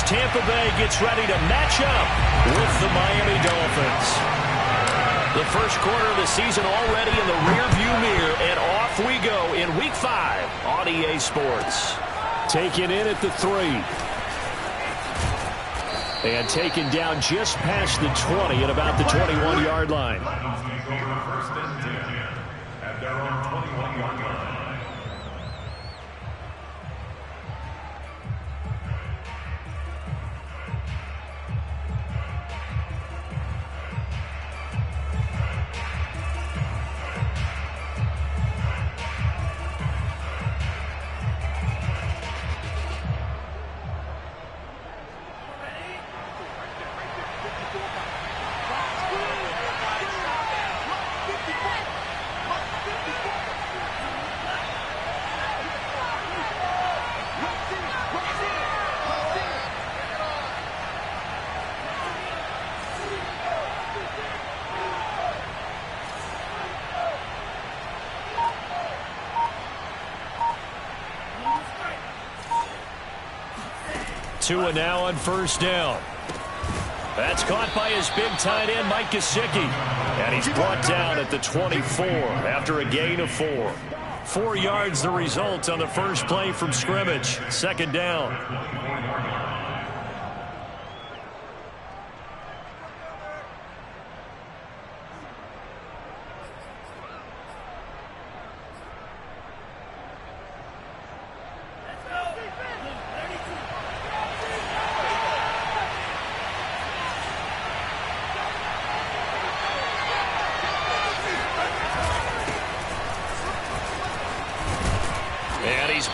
Tampa Bay gets ready to match up with the Miami Dolphins. The first quarter of the season already in the rearview mirror, and off we go in Week 5 on EA Sports. Taken in at the 3. And taken down just past the 20 at about the 21-yard line. First and 10 at their own 21-yard line. Tua now on first down. That's caught by his big tight end, Mike Gesicki. And he's brought down at the 24 after a gain of 4. 4 yards the result on the first play from scrimmage. Second down.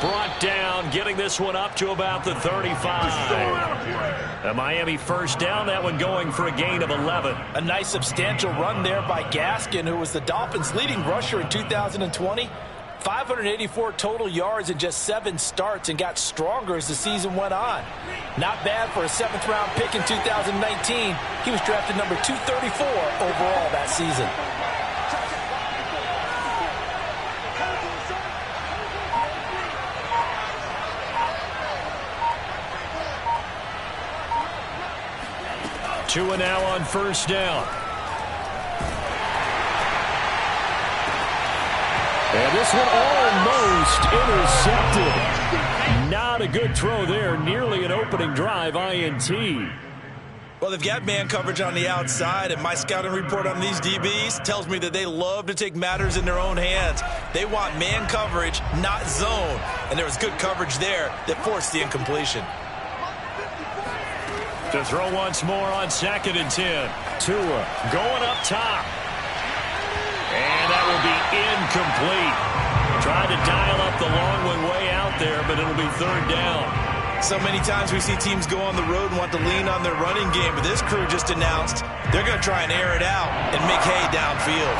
Brought down, getting this one up to about the 35. A Miami first down, that one going for a gain of 11. A nice substantial run there by Gaskin, who was the Dolphins' leading rusher in 2020. 584 total yards in just 7 starts and got stronger as the season went on. Not bad for a 7th-round pick in 2019. He was drafted number 234 overall that season. Tua now on first down. And this one almost intercepted. Not a good throw there. Nearly an opening drive INT. Well, they've got man coverage on the outside, and my scouting report on these DBs tells me that they love to take matters in their own hands. They want man coverage, not zone. And there was good coverage there that forced the incompletion. To throw once more on 2nd and 10. Tua going up top. And that will be incomplete. Tried to dial up the long one way out there, but it'll be 3rd down. So many times we see teams go on the road and want to lean on their running game, but this crew just announced they're going to try and air it out and make hay downfield.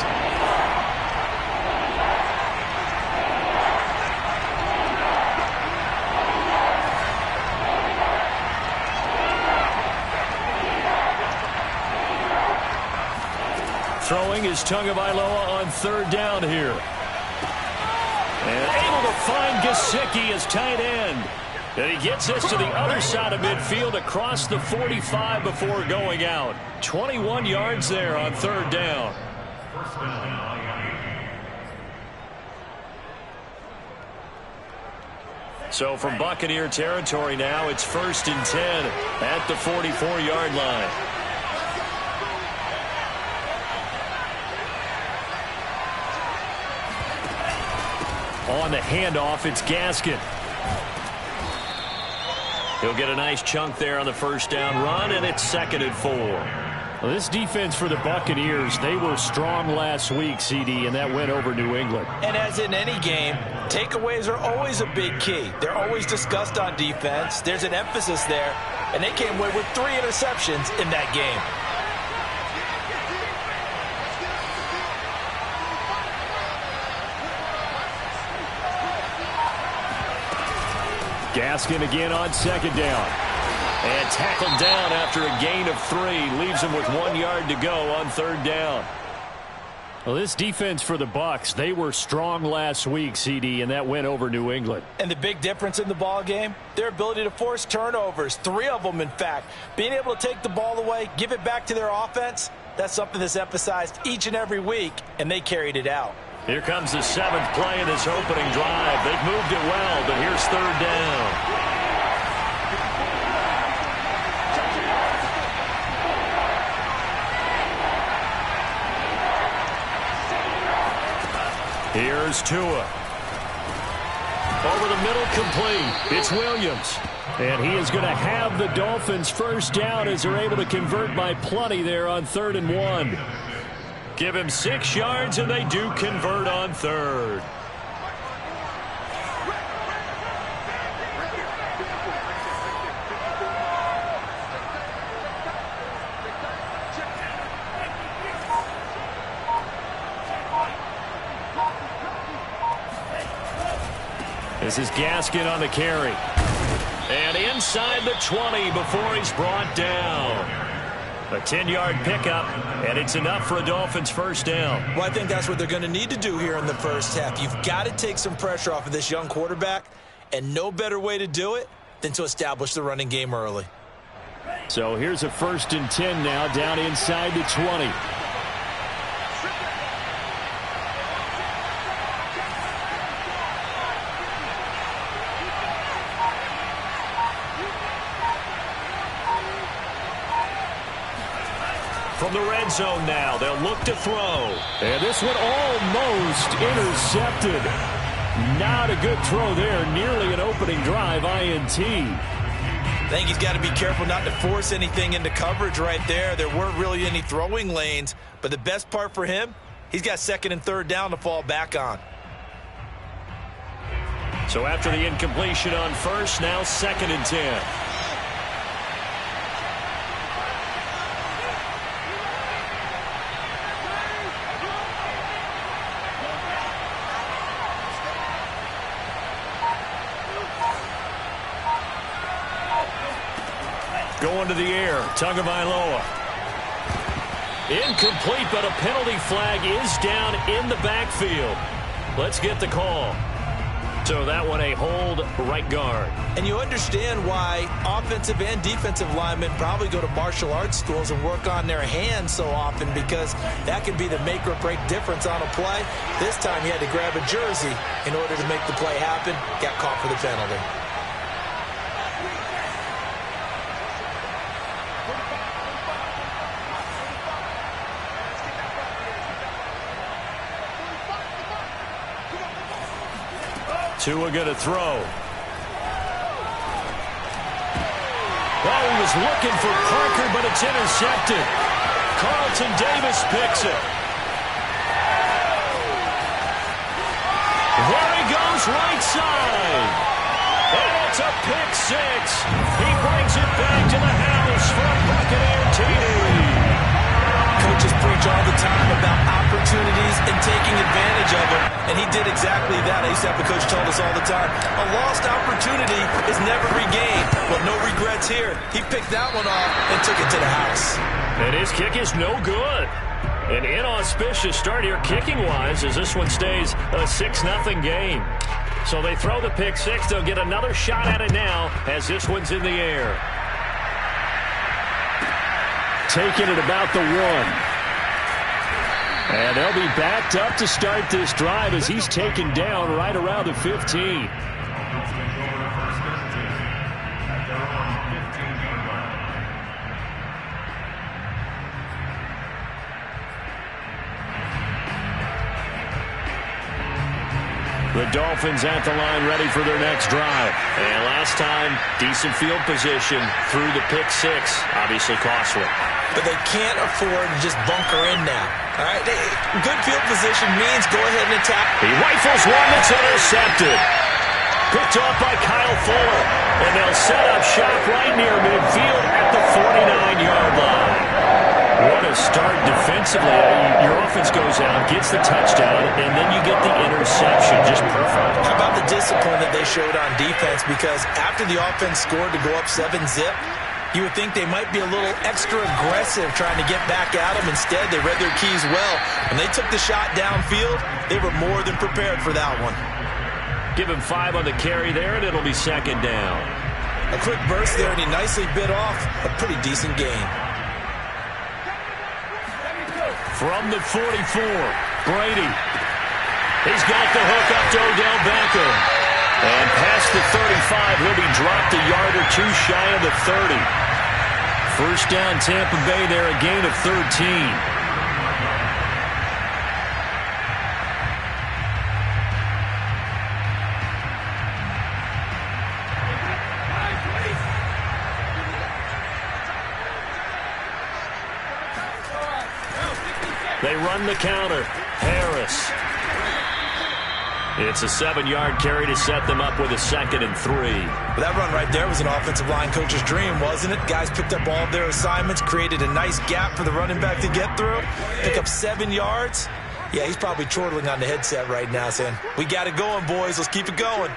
Throwing is Tagovailoa on 3rd down here. And able to find Gesicki as tight end. And he gets this to the other side of midfield across the 45 before going out. 21 yards there on 3rd down. So from Buccaneer territory now, it's 1st and 10 at the 44-yard line. On the handoff, it's Gaskin. He'll get a nice chunk there on the first down run, and it's 2nd and 4. Well, this defense for the Buccaneers, they were strong last week, CD, and that went over New England. And as in any game, takeaways are always a big key. They're always discussed on defense. There's an emphasis there, and they came away with 3 interceptions in that game. Gaskin again on 2nd down. And tackled down after a gain of 3. Leaves him with 1 yard to go on 3rd down. Well, this defense for the Bucs, they were strong last week, CD, and that went over New England. And the big difference in the ball game, their ability to force turnovers, 3 of them, in fact. Being able to take the ball away, give it back to their offense, that's something that's emphasized each and every week, and they carried it out. Here comes the 7th play of this opening drive. They've moved it well, but here's 3rd down. Here's Tua. Over the middle, complete. It's Williams. And he is going to have the Dolphins first down as they're able to convert by plenty there on 3rd and 1. Give him 6 yards, and they do convert on 3rd. This is Gaskin on the carry. And inside the 20 before he's brought down. A 10-yard pickup, and it's enough for a Dolphins first down. Well, I think that's what they're going to need to do here in the first half. You've got to take some pressure off of this young quarterback, and no better way to do it than to establish the running game early. So here's a 1st and 10 now, down inside the 20. From the red zone now, they'll look to throw. And this one almost intercepted. Not a good throw there. Nearly an opening drive INT. I think he's got to be careful not to force anything into coverage right there. There weren't really any throwing lanes. But the best part for him, he's got 2nd and 3rd down to fall back on. So after the incompletion on 1st, now 2nd and 10. Going to the air, Tagovailoa. Incomplete, but a penalty flag is down in the backfield. Let's get the call. So that one a hold, right guard. And you understand why offensive and defensive linemen probably go to martial arts schools and work on their hands so often, because that can be the make or break difference on a play. This time he had to grab a jersey in order to make the play happen. Got caught for the penalty. Tua going to throw. Oh, he was looking for Parker, but it's intercepted. Carlton Davis picks it. There he goes, right side. And it's a pick 6. He brings it back to the house for a Buccaneer TD. Coaches preach all the time about opportunities and taking advantage of them, and he did exactly that. I used to have a coach told us all the time, a lost opportunity is never regained. Well, no regrets here. He picked that one off and took it to the house. And his kick is no good. An inauspicious start here kicking-wise as this one stays a 6-0 game. So they throw the pick 6. They'll get another shot at it now as this one's in the air. Taking it about the 1. And they'll be backed up to start this drive as he's taken down right around the 15. The Dolphins at the line ready for their next drive. And last time, decent field position through the pick 6. Obviously costly. But they can't afford to just bunker in now. All right, good field position means go ahead and attack. He rifles one that's intercepted. Picked off by Kyle Fuller. And they'll set up shop right near midfield at the 49-yard line. What a start defensively. Your offense goes out, gets the touchdown, and then you get the interception. Just perfect. How about the discipline that they showed on defense? Because after the offense scored to go up 7-0, You would think they might be a little extra aggressive trying to get back at him. Instead, they read their keys well. When they took the shot downfield, they were more than prepared for that one. Give him 5 on the carry there, and it'll be second down. A quick burst there, and he nicely bit off a pretty decent gain. From the 44, Brady. He's got the hook up to Odell Beckham. And past the 35, he'll be dropped a yard or two shy of the 30. First down, Tampa Bay there, a gain of 13. They run the counter. Harris. It's a 7-yard carry to set them up with a 2nd and 3. That run right there was an offensive line coach's dream, wasn't it? Guys picked up all of their assignments, created a nice gap for the running back to get through, pick up 7 yards. Yeah, he's probably chortling on the headset right now saying, we got it going, boys. Let's keep it going.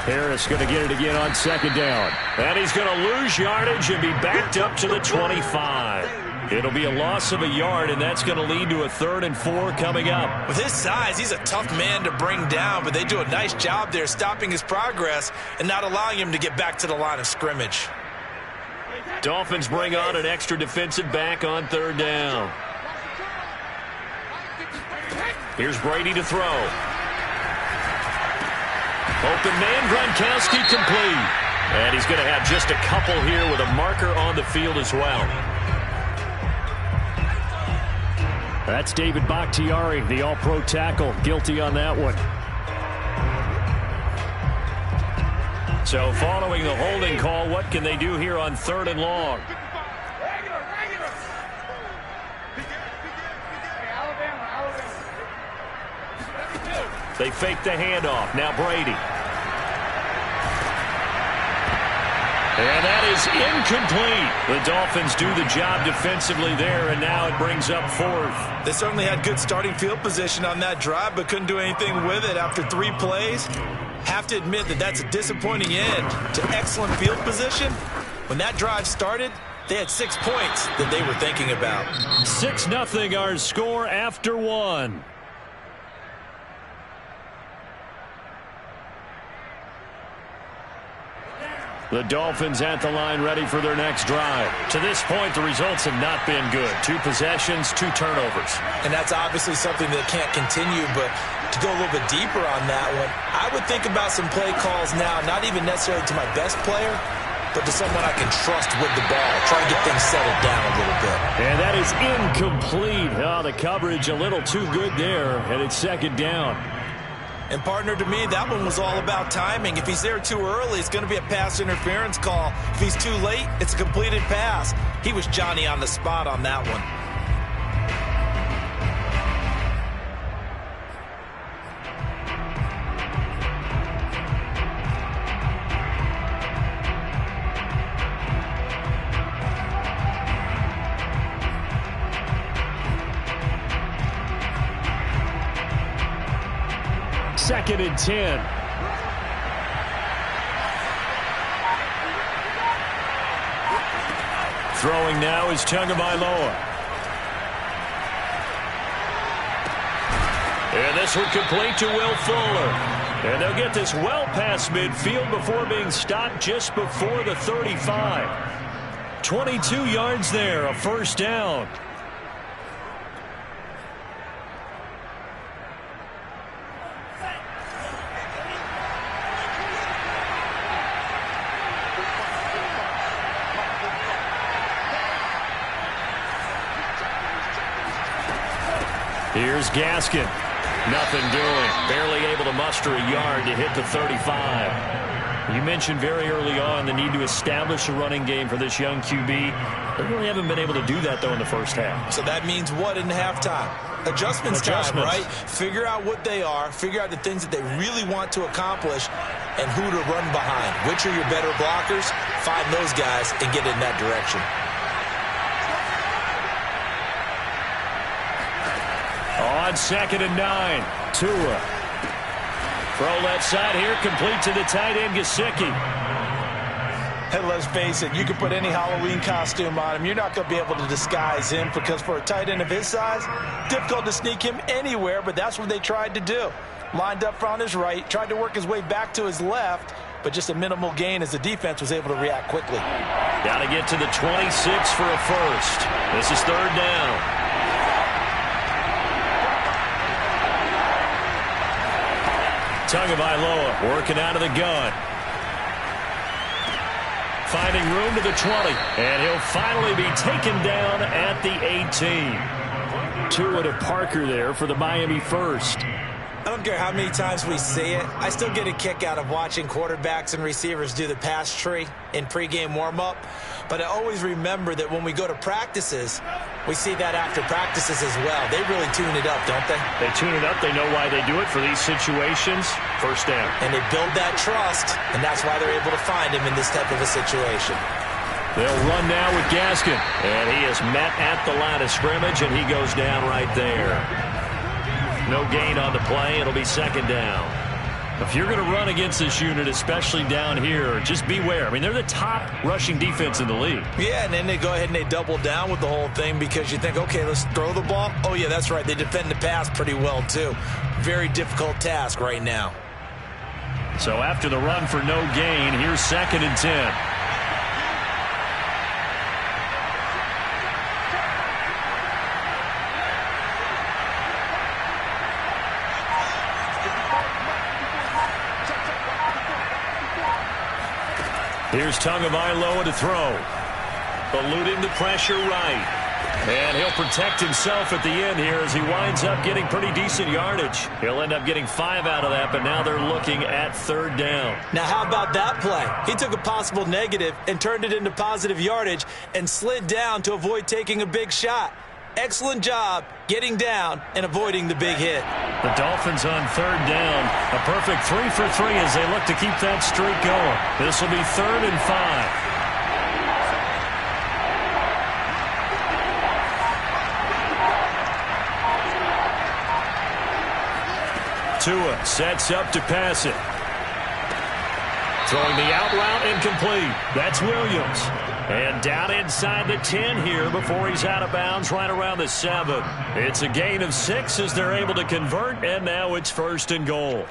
Harris going to get it again on 2nd down. And he's going to lose yardage and be backed up to the 25. It'll be a loss of a yard, and that's going to lead to a 3rd and 4 coming up. With his size, he's a tough man to bring down, but they do a nice job there stopping his progress and not allowing him to get back to the line of scrimmage. Dolphins bring on an extra defensive back on 3rd down. Here's Brady to throw. Open man, Gronkowski complete. And he's going to have just a couple here with a marker on the field as well. That's David Bakhtiari, the all-pro tackle, guilty on that one. So following the holding call, what can they do here on 3rd and long? They fake the handoff. Now Brady. And that is incomplete. The Dolphins do the job defensively there, and now it brings up 4th. They certainly had good starting field position on that drive, but couldn't do anything with it after 3 plays. Have to admit that that's a disappointing end to excellent field position. When that drive started, they had 6 points that they were thinking about. 6-0 our score after 1. The Dolphins at the line ready for their next drive. To this point, the results have not been good. 2 possessions, 2 turnovers. And that's obviously something that can't continue, but to go a little bit deeper on that one, I would think about some play calls now, not even necessarily to my best player, but to someone I can trust with the ball. Try and get things settled down a little bit. And that is incomplete. Oh, the coverage a little too good there, and it's 2nd down. And, partner, to me, that one was all about timing. If he's there too early, it's going to be a pass interference call. If he's too late, it's a completed pass. He was Johnny on the spot on that one. Second and 10. Throwing now is Tagovailoa. And this one complete to Will Fuller. And they'll get this well past midfield before being stopped just before the 35. 22 yards there, a 1st down. Here's Gaskin. Nothing doing. Barely able to muster a yard to hit the 35. You mentioned very early on the need to establish a running game for this young QB. They really haven't been able to do that, though, in the first half. So that means what in halftime? Adjustments time, right? Figure out what they are. Figure out the things that they really want to accomplish and who to run behind. Which are your better blockers? Find those guys and get in that direction. on 2nd and 9. Tua. Throw left side here, complete to the tight end, Gesicki. And let's face it, you can put any Halloween costume on him. You're not going to be able to disguise him because for a tight end of his size, difficult to sneak him anywhere, but that's what they tried to do. Lined up on his right, tried to work his way back to his left, but just a minimal gain as the defense was able to react quickly. Got to get to the 26 for a first. This is 3rd down. Tagovailoa working out of the gun. Finding room to the 20. And he'll finally be taken down at the 18. Tua to Parker there for the Miami first. I don't care how many times we see it. I still get a kick out of watching quarterbacks and receivers do the pass tree in pregame warm-up. But I always remember that when we go to practices, we see that after practices as well. They really tune it up, don't they? They tune it up. They know why they do it for these situations. First down. And they build that trust, and that's why they're able to find him in this type of a situation. They'll run now with Gaskin. And he is met at the line of scrimmage, and he goes down right there. No gain on the play. It'll be 2nd down. If you're going to run against this unit, especially down here, just beware. I mean, they're the top rushing defense in the league. Yeah, and then they go ahead and they double down with the whole thing because you think, okay, let's throw the ball. Oh, yeah, that's right. They defend the pass pretty well, too. Very difficult task right now. So after the run for no gain, here's 2nd and 10. Here's Tagovailoa to throw. Eluding the pressure right. And he'll protect himself at the end here as he winds up getting pretty decent yardage. He'll end up getting 5 out of that, but now they're looking at 3rd down. Now, how about that play? He took a possible negative and turned it into positive yardage and slid down to avoid taking a big shot. Excellent job getting down and avoiding the big hit. The Dolphins on 3rd down. A perfect 3 for 3 as they look to keep that streak going. This will be 3rd and 5. Tua sets up to pass it. Throwing the out route incomplete. That's Williams. And down inside the 10 here before he's out of bounds right around the 7. It's a gain of 6 as they're able to convert, and now it's 1st and goal.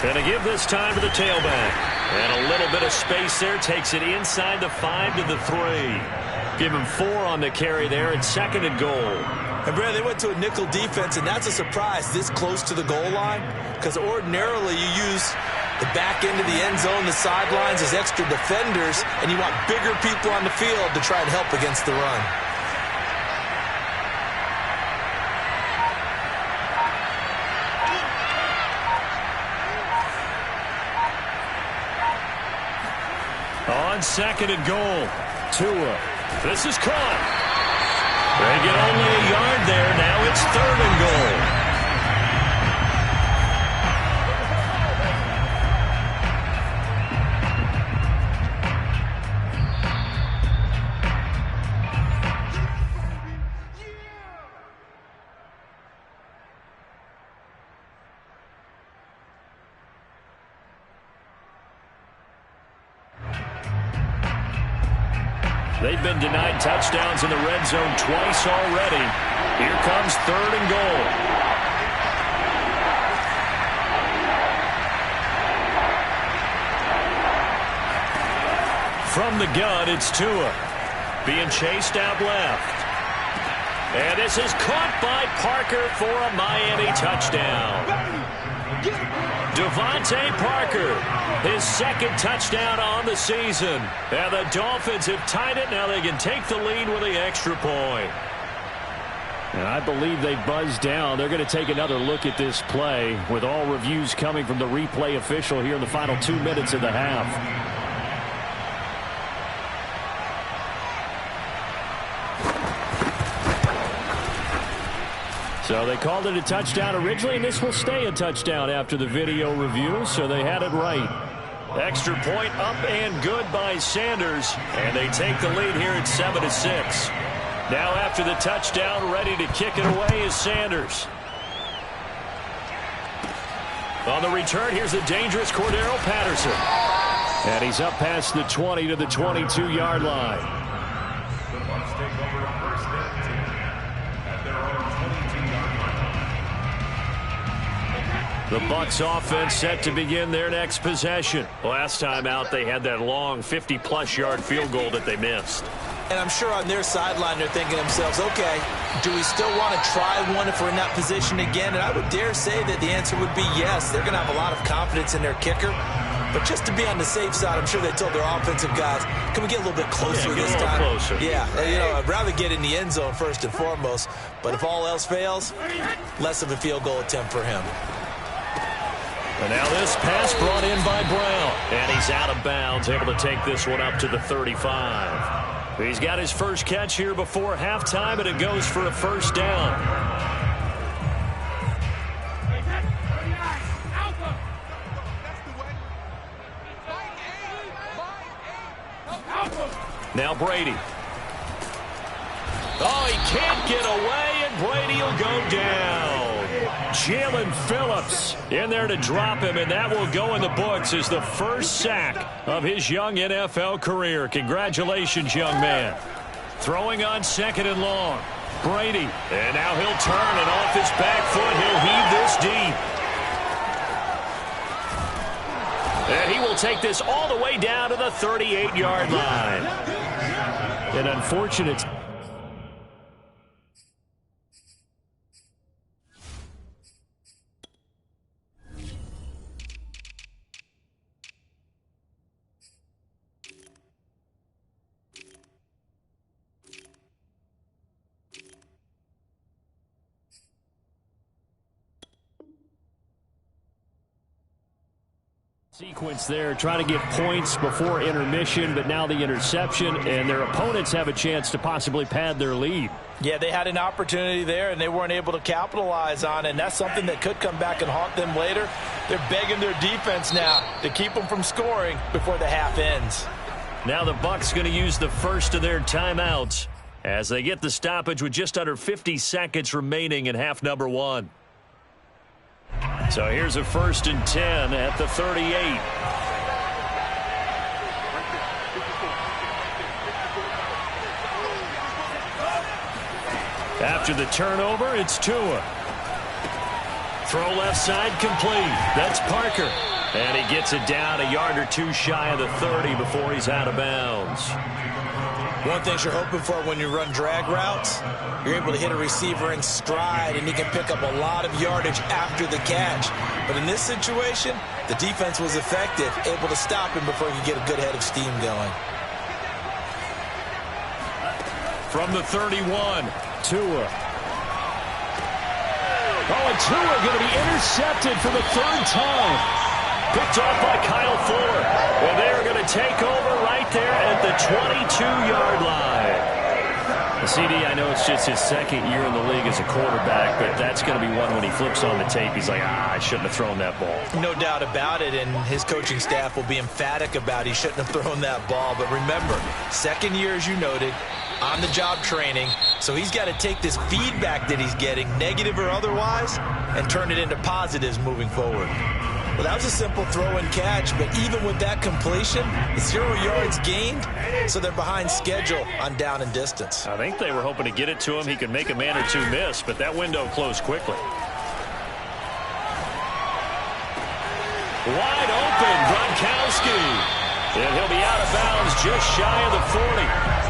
Going to give this time to the tailback. And a little bit of space there. Takes it inside the 5 to the 3. Give him 4 on the carry there at 2nd and goal. And, Brad, they went to a nickel defense, and that's a surprise this close to the goal line because ordinarily you use the back end of the end zone, the sidelines as extra defenders, and you want bigger people on the field to try and help against the run. On 2nd and goal, Tua. This is caught. They get only a yard there. Now it's 3rd and goal. They've been denied touchdowns in the red zone twice already. Here comes 3rd and goal. From the gun, it's Tua. Being chased out left. And this is caught by Parker for a Miami touchdown. Devontae Parker, his 2nd touchdown on the season. And the Dolphins have tied it. Now they can take the lead with the extra point. And I believe they buzzed down. They're going to take another look at this play with all reviews coming from the replay official here in the final 2 minutes of the half. So they called it a touchdown originally, and this will stay a touchdown after the video review, so they had it right. Extra point up and good by Sanders, and they take the lead here at 7-6. Now after the touchdown, ready to kick it away is Sanders. On the return, here's the dangerous Cordero Patterson. And he's up past the 20 to the 22-yard line. The Bucs take over first and 10 at their own 22-yard line. The Bucs offense set to begin their next possession. Last time out, they had that long 50-plus yard field goal that they missed. And I'm sure on their sideline they're thinking to themselves, okay, do we still want to try one if we're in that position again? And I would dare say that the answer would be yes. They're going to have a lot of confidence in their kicker. But just to be on the safe side, I'm sure they told their offensive guys, can we get a little bit closer this time? Closer. Yeah, I'd rather get in the end zone first and foremost. But if all else fails, less of a field goal attempt for him. And now this pass brought in by Brown. And he's out of bounds, able to take this one up to the 35. He's got his first catch here before halftime, and it goes for a first down. Now Brady. Oh, he can't get away, and Brady will go down. Jalen Phillips in there to drop him, and that will go in the books as the first sack of his young NFL career. Congratulations, young man. Throwing on second and long. Brady, and now he'll turn, and off his back foot, he'll heave this deep. And he will take this all the way down to the 38-yard line. An unfortunate... sequence there, trying to get points before intermission, but now the interception, and their opponents have a chance to possibly pad their lead. Yeah, they had an opportunity there, and they weren't able to capitalize on it, and that's something that could come back and haunt them later. They're begging their defense now to keep them from scoring before the half ends. Now the Bucs going to use the first of their timeouts as they get the stoppage with just under 50 seconds remaining in half number one. So here's a 1st and 10 at the 38. After the turnover, it's Tua. Throw left side complete. That's Parker. And he gets it down a yard or two shy of the 30 before he's out of bounds. One thing you're hoping for when you run drag routes, you're able to hit a receiver in stride, and he can pick up a lot of yardage after the catch. But in this situation, the defense was effective, able to stop him before he could get a good head of steam going. From the 31, Tua. Oh, and Tua going to be intercepted for the third time. Picked off by Kyle Fuller. And they're going to take over right there at the 22-yard line. CD, I know it's just his second year in the league as a quarterback, but that's going to be one when he flips on the tape. He's like, I shouldn't have thrown that ball. No doubt about it, and his coaching staff will be emphatic about he shouldn't have thrown that ball. But remember, second year, as you noted, on-the-job training, so he's got to take this feedback that he's getting, negative or otherwise, and turn it into positives moving forward. Well, that was a simple throw and catch, but even with that completion, 0 yards gained, so they're behind schedule on down and distance. I think they were hoping to get it to him. He could make a man or two miss, but that window closed quickly. Wide open, Gronkowski. And he'll be out of bounds just shy of the 40.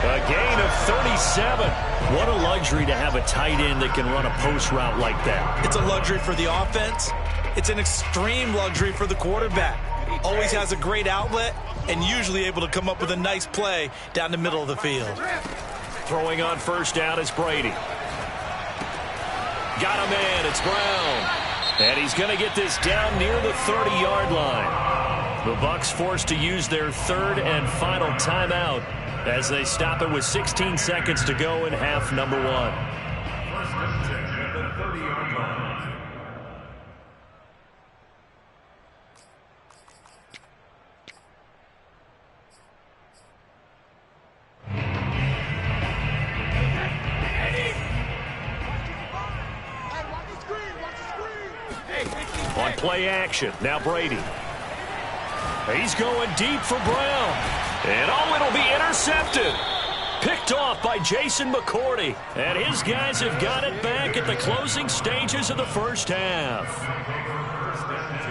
A gain of 37. What a luxury to have a tight end that can run a post route like that. It's a luxury for the offense. It's an extreme luxury for the quarterback. Always has a great outlet and usually able to come up with a nice play down the middle of the field. Throwing on first down is Brady. Got him in. It's Brown. And he's going to get this down near the 30-yard line. The Bucs forced to use their third and final timeout as they stop it with 16 seconds to go in half number 1. First and 10 at the 30-yard line. On play action, now Brady. He's going deep for Brown. And it'll be intercepted. Picked off by Jason McCourty. And his guys have got it back at the closing stages of the first half.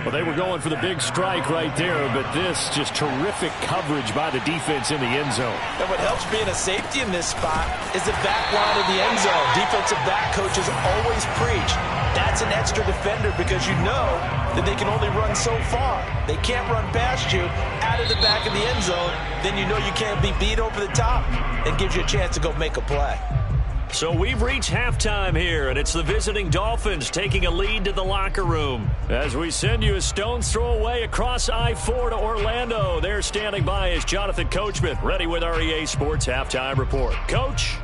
Well, they were going for the big strike right there, but this just terrific coverage by the defense in the end zone. And what helps being a safety in this spot is the back line of the end zone. Defensive back coaches always preach. That's an extra defender because you know that they can only run so far. They can't run past you out of the back of the end zone. Then you know you can't be beat over the top. It gives you a chance to go make a play. So we've reached halftime here, and it's the visiting Dolphins taking a lead to the locker room. As we send you a stone's throw away across I-4 to Orlando. There standing by is Jonathan Coachman, ready with REA Sports Halftime Report. Coach?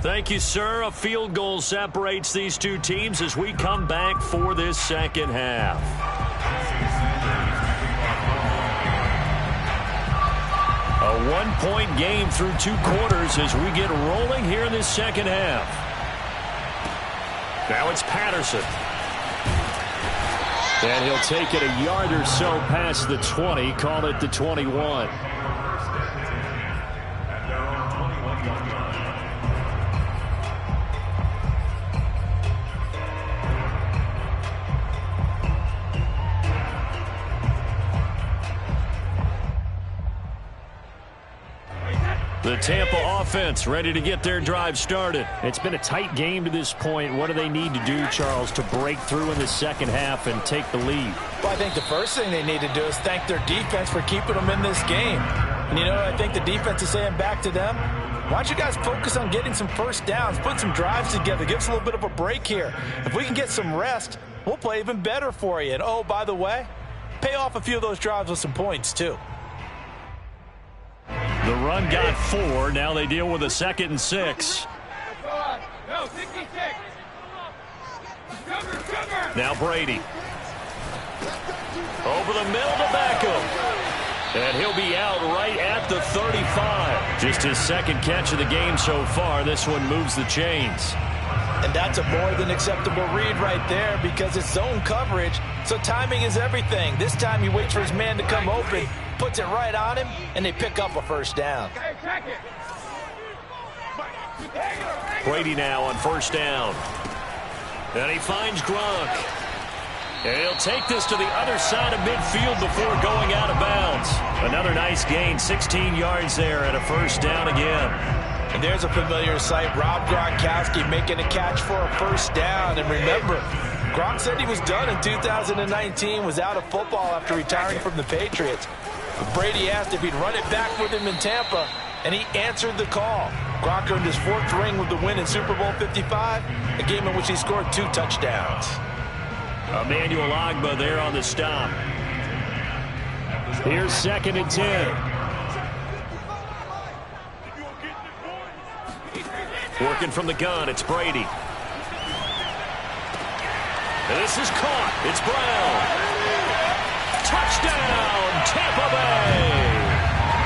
Thank you, sir. A field goal separates these two teams as we come back for this second half. A one-point game through 2 quarters as we get rolling here in this second half. Now it's Patterson. And he'll take it a yard or so past the 20, call it the 21. The Tampa offense ready to get their drive started. It's been a tight game to this point. What do they need to do, Charles, to break through in the second half and take the lead? Well, I think the first thing they need to do is thank their defense for keeping them in this game. And, you know, I think the defense is saying back to them, why don't you guys focus on getting some first downs, put some drives together, give us a little bit of a break here. If we can get some rest, we'll play even better for you. And, oh, by the way, pay off a few of those drives with some points, too. The run got 4. Now they deal with a 2nd and 6. Now Brady. Over the middle to Beckham. And he'll be out right at the 35. Just his second catch of the game so far. This one moves the chains. And that's a more than acceptable read right there because it's zone coverage, so timing is everything. This time he waits for his man to come open, puts it right on him, and they pick up a first down. Brady now on first down. And he finds Gronk. And he'll take this to the other side of midfield before going out of bounds. Another nice gain, 16 yards there and a first down again. And there's a familiar sight, Rob Gronkowski making a catch for a first down. And remember, Gronk said he was done in 2019, was out of football after retiring from the Patriots. But Brady asked if he'd run it back with him in Tampa, and he answered the call. Gronk earned his 4th ring with the win in Super Bowl 55, a game in which he scored 2 touchdowns. Emmanuel Ogbah there on the stop. Here's 2nd and 10. Working from the gun, it's Brady. And this is caught. It's Brown. Touchdown, Tampa Bay.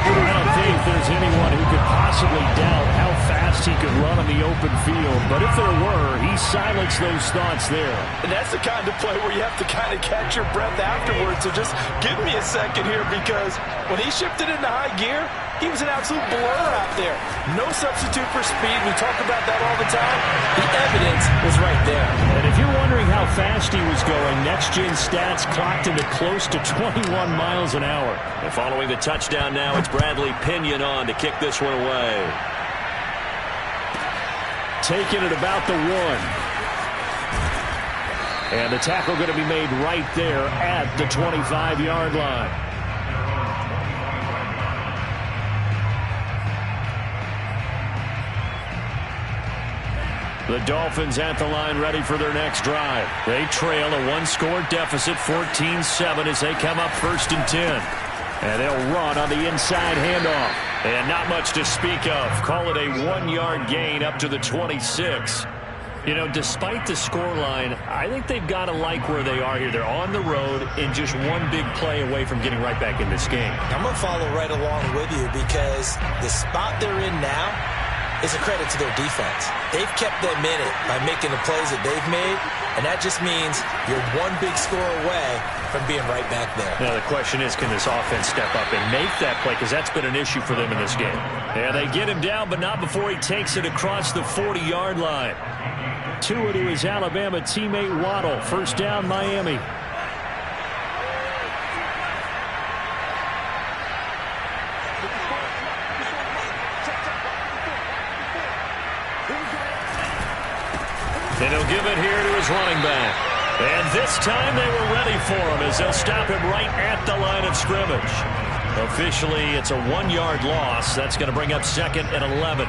I don't think there's anyone who could possibly doubt how fast he could run on the open field. But if there were, he silenced those thoughts there. And that's the kind of play where you have to kind of catch your breath afterwards. So just give me a second here because when he shifted into high gear, he was an absolute blur out there. No substitute for speed. We talk about that all the time. The evidence was right there. And if you're wondering how fast he was going, next-gen stats clocked into close to 21 miles an hour. And following the touchdown now, it's Bradley Pinion on to kick this one away. Taking it about the 1. And the tackle going to be made right there at the 25-yard line. The Dolphins at the line ready for their next drive. They trail a one-score deficit, 14-7, as they come up 1st and 10. And they'll run on the inside handoff. And not much to speak of. Call it a 1-yard gain up to the 26. You know, despite the scoreline, I think they've got to like where they are here. They're on the road and just one big play away from getting right back in this game. I'm going to follow right along with you because the spot they're in now is a credit to their defense. They've kept them in it by making the plays that they've made, and that just means you're one big score away from being right back there. Now the question is, can this offense step up and make that play? Because that's been an issue for them in this game. Yeah, they get him down, but not before he takes it across the 40-yard line. Tua to his Alabama teammate Waddle. 1st down, Miami. And he'll give it here to his running back. And this time they were ready for him as they'll stop him right at the line of scrimmage. Officially, it's a 1-yard loss. That's going to bring up 2nd and 11.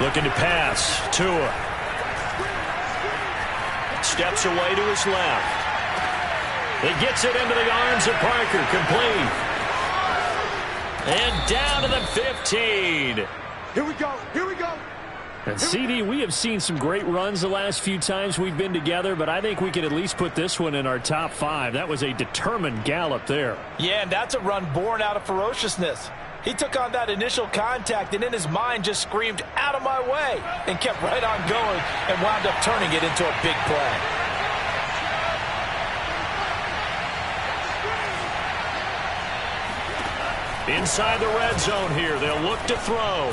Looking to pass. Tua. Steps away to his left. He gets it into the arms of Parker. Complete. And down to the 15. Here we go. Here we go. And CD, we have seen some great runs the last few times we've been together, but I think we could at least put this one in our top 5. That was a determined gallop there. Yeah, and that's a run born out of ferociousness. He took on that initial contact and in his mind just screamed, "Out of my way," and kept right on going and wound up turning it into a big play. Inside the red zone here, they'll look to throw.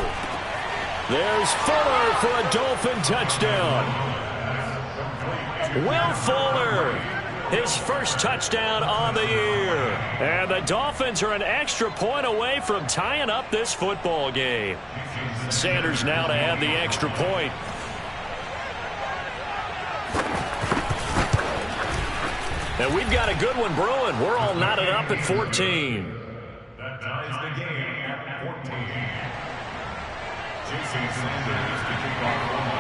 There's Fuller for a Dolphin touchdown. Will Fuller, his first touchdown on the year. And the Dolphins are an extra point away from tying up this football game. Sanders now to add the extra point. And we've got a good one brewing. We're all knotted up at 14. That ties the game at 14. Jason Sanders to kick off the ball.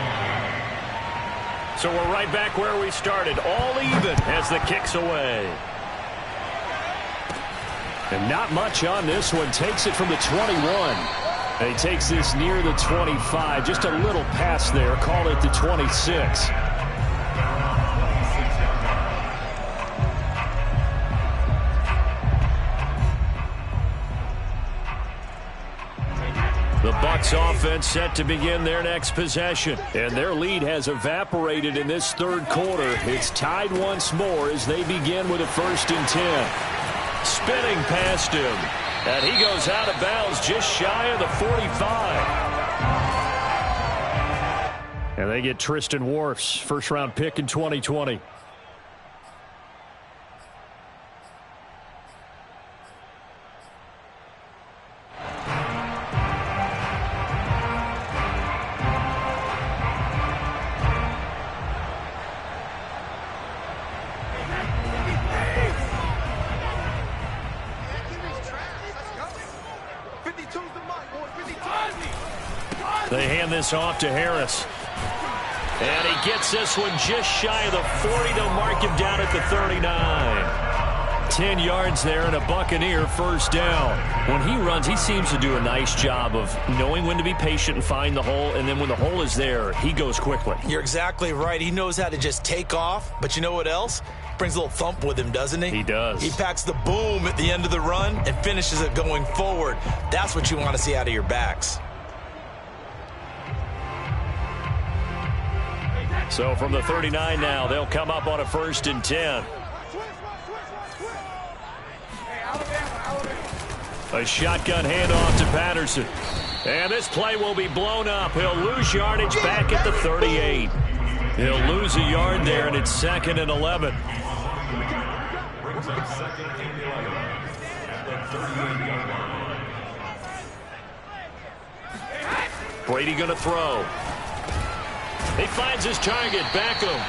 So we're right back where we started, all even as the kick's away. And not much on this one. Takes it from the 21. And he takes this near the 25. Just a little pass there. Call it the 26. The Bucs offense set to begin their next possession. And their lead has evaporated in this third quarter. It's tied once more as they begin with a 1st and 10. Spinning past him. And he goes out of bounds just shy of the 45. And they get Tristan Wirfs, first-round pick in 2020. They hand this off to Harris. And he gets this one just shy of the 40. They'll mark him down at the 39. 10 yards there and a Buccaneer first down. When he runs, he seems to do a nice job of knowing when to be patient and find the hole. And then when the hole is there, he goes quickly. You're exactly right. He knows how to just take off. But you know what else? Brings a little thump with him, doesn't he? He does. He packs the boom at the end of the run and finishes it going forward. That's what you want to see out of your backs. So from the 39 now, they'll come up on a 1st and 10. A shotgun handoff to Patterson. And this play will be blown up. He'll lose yardage back at the 38. He'll lose a yard there, and it's 2nd and 11. Brings up second and 11 at the 38-yard line. Brady going to throw. He finds his target, Beckham.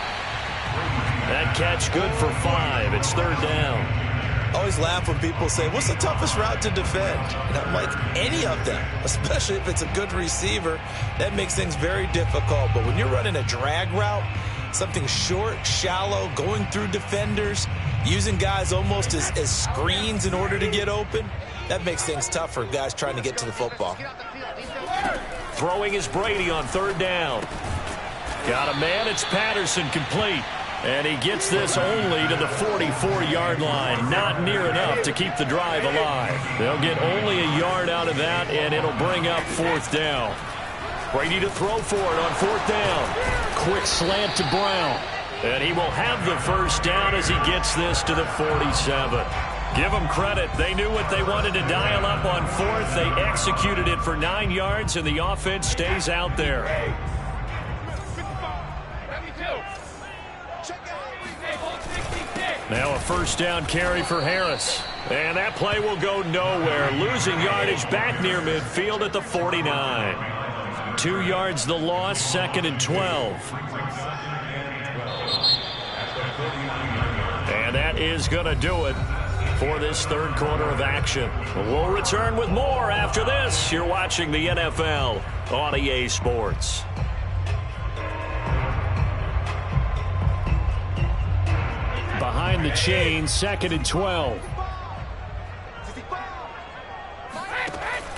That catch good for 5. It's third down. Always laugh when people say, what's the toughest route to defend? And I'm like, any of them, especially if it's a good receiver. That makes things very difficult. But when you're running a drag route, something short, shallow, going through defenders, using guys almost as screens in order to get open, that makes things tough for guys trying to get to the football. Throwing is Brady on third down. Got a man. It's Patterson, complete. And he gets this only to the 44-yard line. Not near enough to keep the drive alive. They'll get only a yard out of that, and it'll bring up fourth down. Brady to throw for it on fourth down. Quick slant to Brown. And he will have the first down as he gets this to the 47. Give them credit. They knew what they wanted to dial up on fourth. They executed it for 9 yards, and the offense stays out there. Now a first down carry for Harris. And that play will go nowhere. Losing yardage back near midfield at the 49. 2 yards the loss, second and 12. And that is going to do it for this third quarter of action. We'll return with more after this. You're watching the NFL on EA Sports. Behind the chain, second and 12.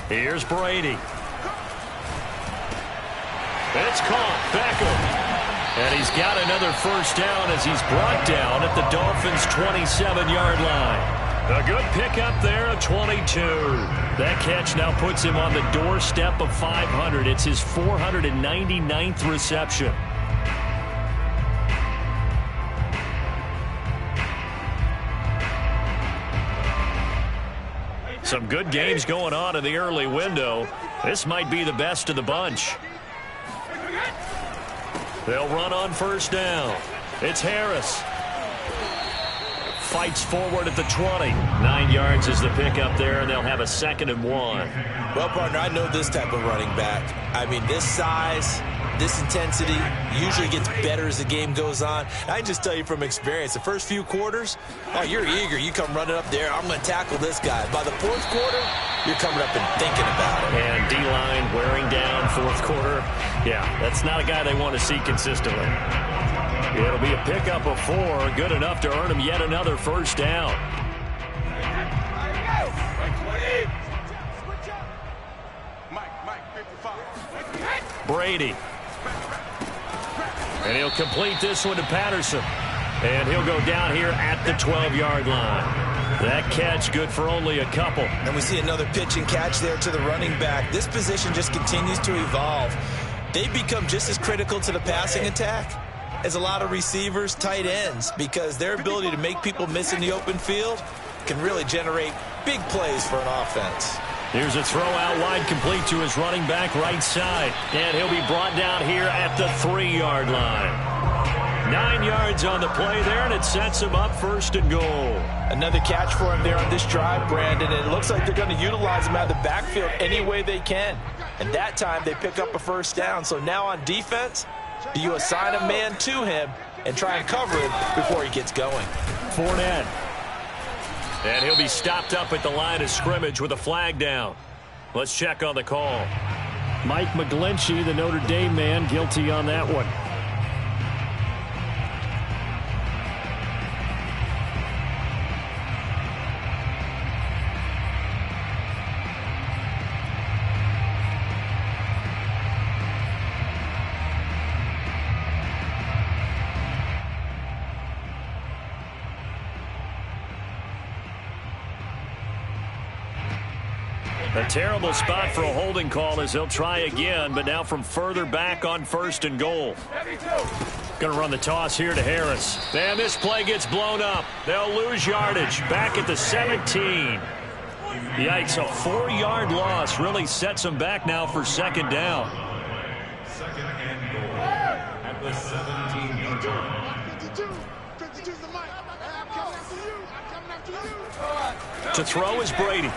Here's Brady. It's caught. Beckham. And he's got another first down as he's brought down at the Dolphins' 27-yard line. A good pickup there of 22. That catch now puts him on the doorstep of 500. It's his 499th reception. Some good games going on in the early window. This might be the best of the bunch. They'll run on first down. It's Harris. Fights forward at the 20. 9 yards is the pickup there, and they'll have a second and 1. Well, partner, I know this type of running back. I mean, this size, this intensity usually gets better as the game goes on. I can just tell you from experience, the first few quarters, oh, you're eager. You come running up there, I'm going to tackle this guy. By the fourth quarter, you're coming up and thinking about it. And D-line wearing down fourth quarter. Yeah, that's not a guy they want to see consistently. It'll be a pickup of 4, good enough to earn him yet another first down. Brady. And he'll complete this one to Patterson. And he'll go down here at the 12-yard line. That catch good for only a couple. And we see another pitch and catch there to the running back. This position just continues to evolve. They become just as critical to the passing attack as a lot of receivers, tight ends, because their ability to make people miss in the open field can really generate big plays for an offense. Here's a throw out wide, complete to his running back right side. And he'll be brought down here at the 3-yard line. 9 yards on the play there, and it sets him up first and goal. Another catch for him there on this drive, Brandon, and it looks like they're going to utilize him out of the backfield any way they can. And that time they pick up a first down. So now on defense, do you assign a man to him and try and cover him before he gets going? Fournette. And he'll be stopped up at the line of scrimmage with a flag down. Let's check on the call. Mike McGlinchey, the Notre Dame man, guilty on that one. A terrible spot for a holding call as they'll try again, but now from further back on first and goal. Going to run the toss here to Harris. And this play gets blown up. They'll lose yardage back at the 17. Yikes, a 4-yard loss really sets them back now for second down. Second and goal at the 17-yard line. 52's the mic. To throw is Brady.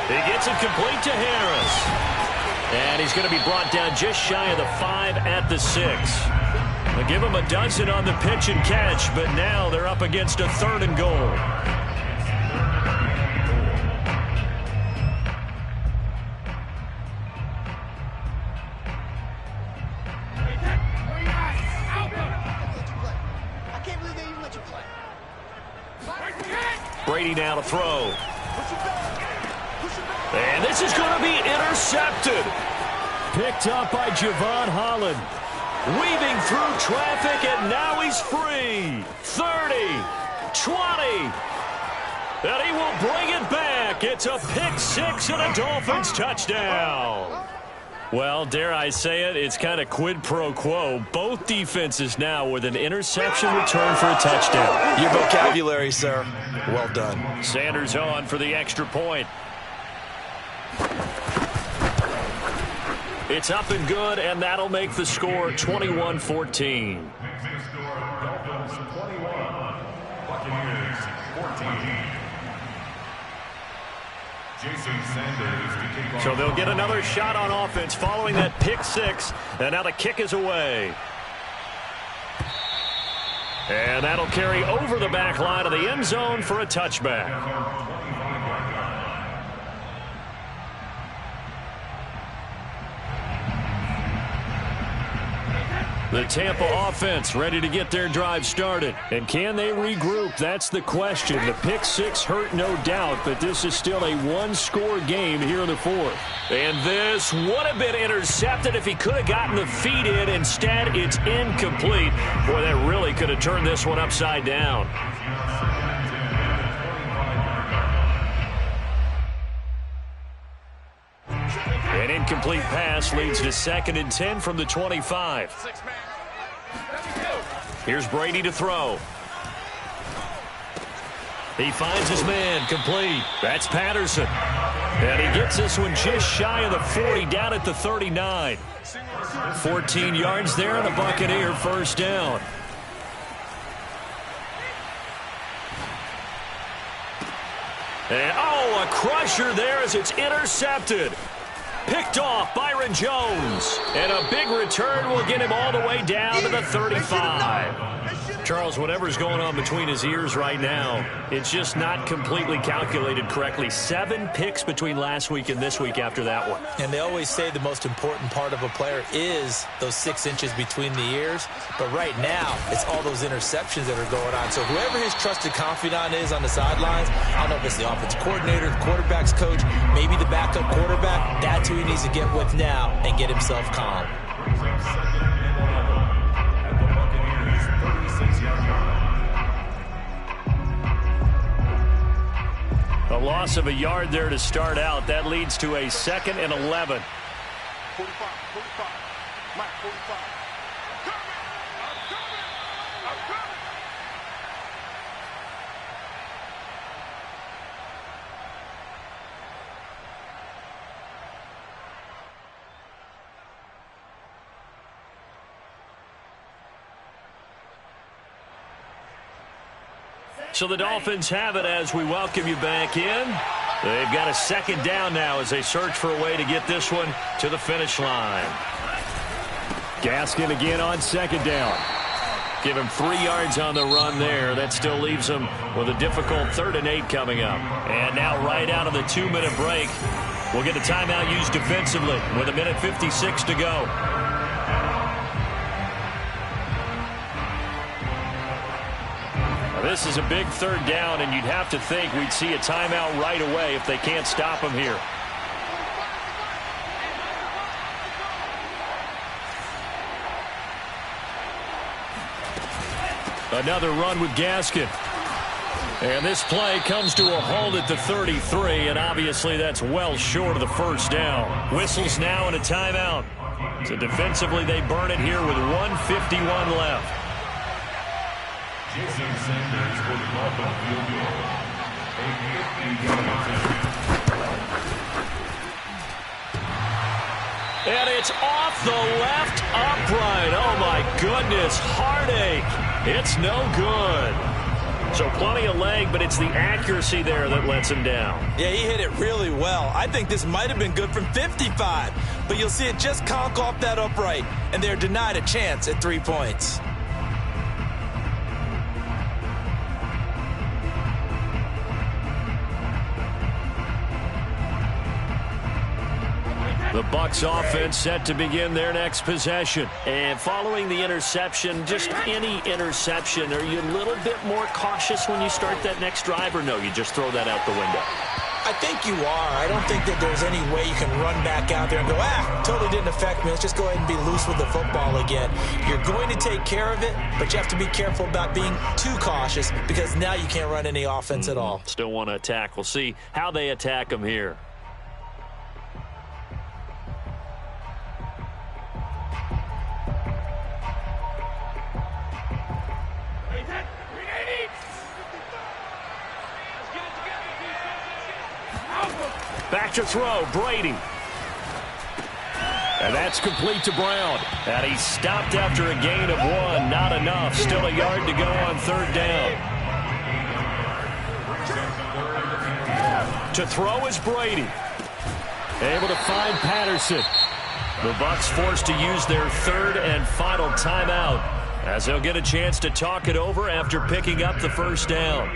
He gets it complete to Harris. And he's going to be brought down just shy of the 5 at the 6. They'll give him a dozen on the pitch and catch, but now they're up against a 3rd and goal. Brady now to throw. And this is going to be intercepted. Picked up by Javon Holland. Weaving through traffic, and now he's free. 30, 20. And he will bring it back. It's a pick 6 and a Dolphins touchdown. Well, dare I say it, it's kind of quid pro quo. Both defenses now with an interception return for a touchdown. Your vocabulary, sir. Well done. Sanders on for the extra point. It's up and good, and that'll make the score 21-14. So they'll get another shot on offense following that pick 6, and now the kick is away. And that'll carry over the back line of the end zone for a touchback. The Tampa offense ready to get their drive started. And can they regroup? That's the question. The pick 6 hurt, no doubt, but this is still a one-score game here in the 4th. And this would have been intercepted if he could have gotten the feet in. Instead, it's incomplete. Boy, that really could have turned this one upside down. An incomplete pass leads to 2nd and 10 from the 25. Here's Brady to throw. He finds his man, complete. That's Patterson. And he gets this one just shy of the 40, down at the 39. 14 yards there, and a Buccaneer first down. And, oh, a crusher there as it's intercepted. Picked off Byron Jones. And a big return will get him all the way down to the 35. Charles, whatever's going on between his ears right now, it's just not completely calculated correctly. 7 picks between last week and this week after that one. And they always say the most important part of a player is those 6 inches between the ears. But right now, it's all those interceptions that are going on. So whoever his trusted confidant is on the sidelines, I don't know if it's the offensive coordinator, the quarterback's coach, maybe the backup quarterback, that's who he needs to get with now and get himself calm. A loss of a yard there to start out. That leads to a 2nd and 11. 45, Mike, 45. So the Dolphins have it as we welcome you back in. They've got a 2nd down now as they search for a way to get this one to the finish line. Gaskin again on 2nd down. Give him 3 yards on the run there. That still leaves him with a difficult 3rd and 8 coming up. And now right out of the 2-minute break, we'll get a timeout used defensively with 1:56 to go. This is a big 3rd down, and you'd have to think we'd see a timeout right away if they can't stop him here. Another run with Gaskin. And this play comes to a halt at the 33, and obviously that's well short of the 1st down. Whistles now and a timeout. So defensively they burn it here with 1:51 left. Jason Sanders for the Dolphins field goal. A 50-yard attempt. And it's off the left upright. Oh, my goodness. Heartache. It's no good. So plenty of leg, but it's the accuracy there that lets him down. Yeah, he hit it really well. I think this might have been good from 55, but you'll see it just conk off that upright, and they're denied a chance at 3 points. The Bucs offense set to begin their next possession. And following the interception, just any interception, are you a little bit more cautious when you start that next drive, or no, you just throw that out the window? I think you are. I don't think that there's any way you can run back out there and go, totally didn't affect me. Let's just go ahead and be loose with the football again. You're going to take care of it, but you have to be careful about being too cautious because now you can't run any offense at all. Still want to attack. We'll see how they attack them here. Back to throw, Brady. And that's complete to Brown. And he's stopped after a gain of 1. Not enough. Still a yard to go on 3rd down. To throw is Brady. Able to find Patterson. The Bucs forced to use their 3rd and final timeout as they'll get a chance to talk it over after picking up the 1st down.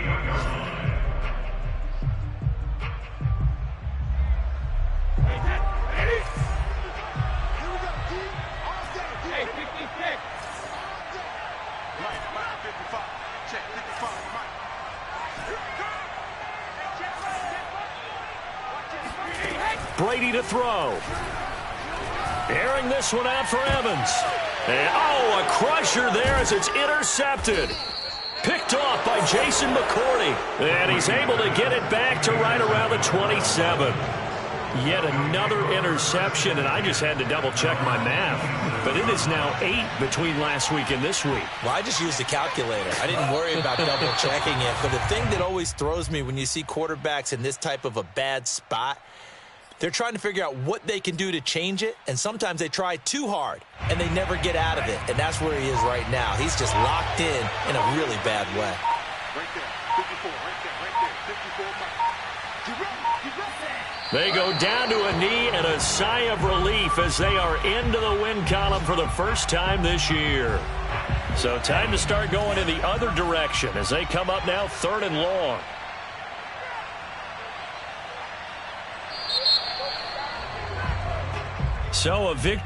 Brady to throw. Airing this one out for Evans. And, a crusher there as it's intercepted. Picked off by Jason McCourty. And he's able to get it back to right around the 27. Yet another interception, and I just had to double-check my math. But it is now 8 between last week and this week. Well, I just used a calculator. I didn't worry about double-checking it. But the thing that always throws me when you see quarterbacks in this type of a bad spot, they're trying to figure out what they can do to change it, and sometimes they try too hard, and they never get out of it. And that's where he is right now. He's just locked in a really bad way. Right there, 54, right there, 54. They go down to a knee and a sigh of relief as they are into the win column for the first time this year. So time to start going in the other direction as they come up now 3rd and long. So a victory.